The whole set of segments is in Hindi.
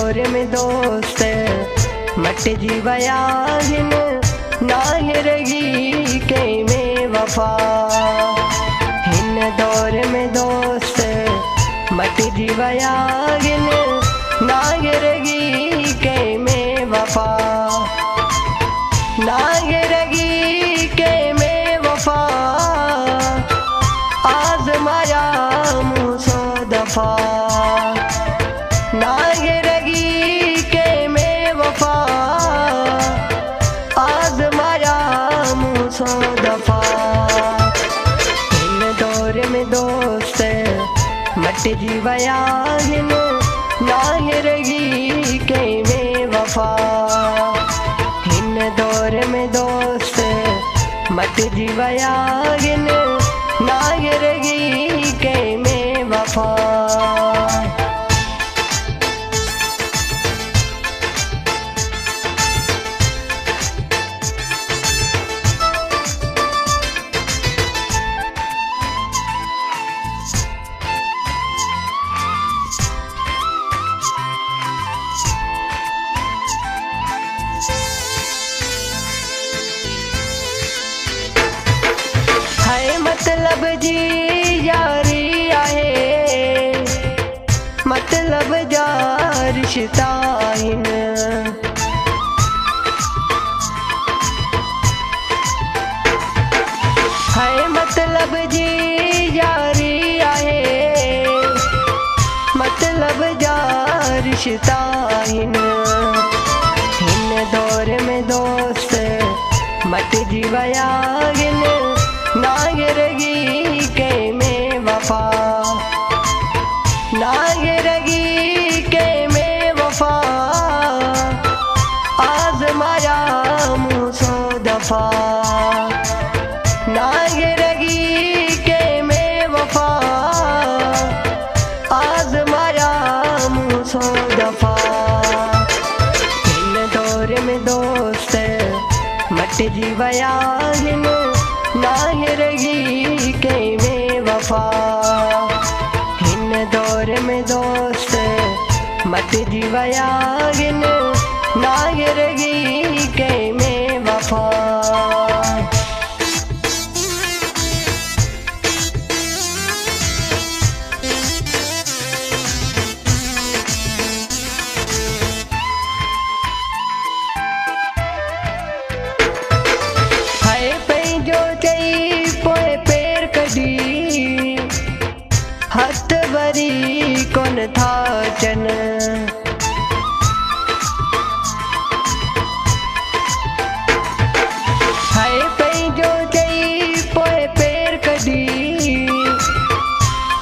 दौर में दोस्त मट जी वया हिन नाहे रगी के में वफा। हिन दौर में दोस्त मट जी वया हिन नाहे रगी के में वफा। नाहे रगी के में वफा आज़माया मूं सौ दफा। नागे रगी के में वफा आज़माया मूं सौ दफा। हिन दौर में दोस्त मट जी वया हिन नागे रगी के में वफा। हिन दौर में दोस्त मट जी वया हिन नागे रगी के में वफा। मतलब जी यारी आहे मतलब जा रिश्ता आहिन। है मतलब जी यारी आहे मतलब जा रिश्ता आहिन। हिन दौर में दोस्त मट जी वया हिन नागे रगी के में वफा। नागे रगी के में वफा आज़माया मूं सौ दफा। नागे रगी के में वफा आज़माया मूं सौ दफा। हिन दौर में दोस्त मट जी वया हिन नागे रगी के में वफा। हिन दौर में दोस्त मट जी वया हिन नागे रगी के में वफा। हथ वरी कोन था चन हाय पंहिंजो चई पोइ पेर कढी।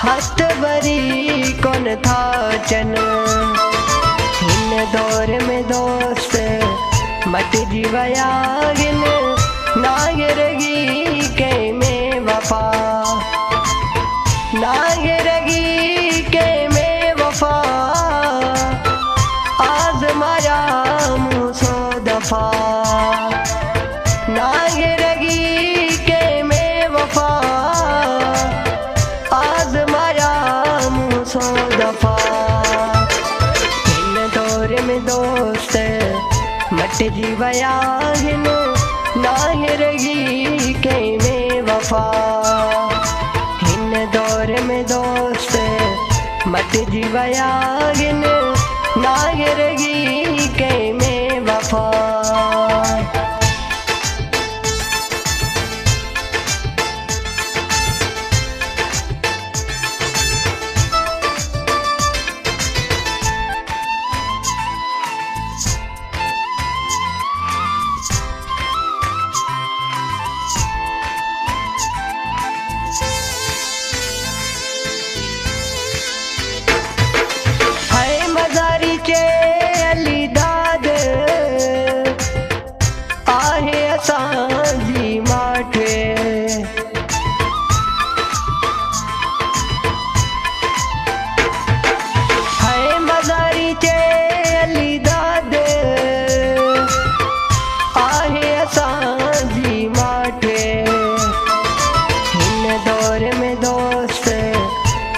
हथ वरी कोन था चन। हिन दौर में दोस्त मट जी वया हिन नागे रगी के में वफा। नागे रगी के में वफा आज़माया मूं सौ दफा। नागे रगी के में वफा आज़माया मूं सौ दफा। हिन दौर में दोस्त मट जी वया हिन नागे रगी के में वफा। दौर में दोस्त मट जी वया हिन नागे रगी के में वफा।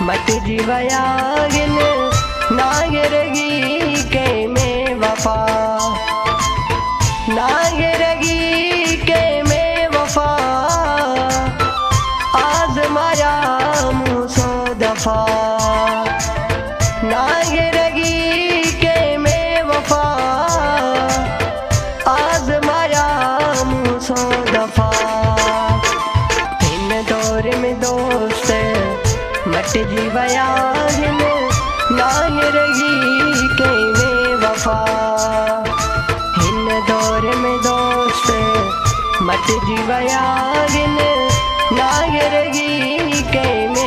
मट जी वया हिन नागरगी के में वफा, नागरगी के में वफा, आजमाया मुँह सौ दफा। नागरगी के में वफा, आजमाया मुँह सौ दफा। इन दौर में दोस्त मट जीवया हिन, नागरगी के में वफा। हिन दौर में दोस्त मट जीवया हिन, नागरगी के में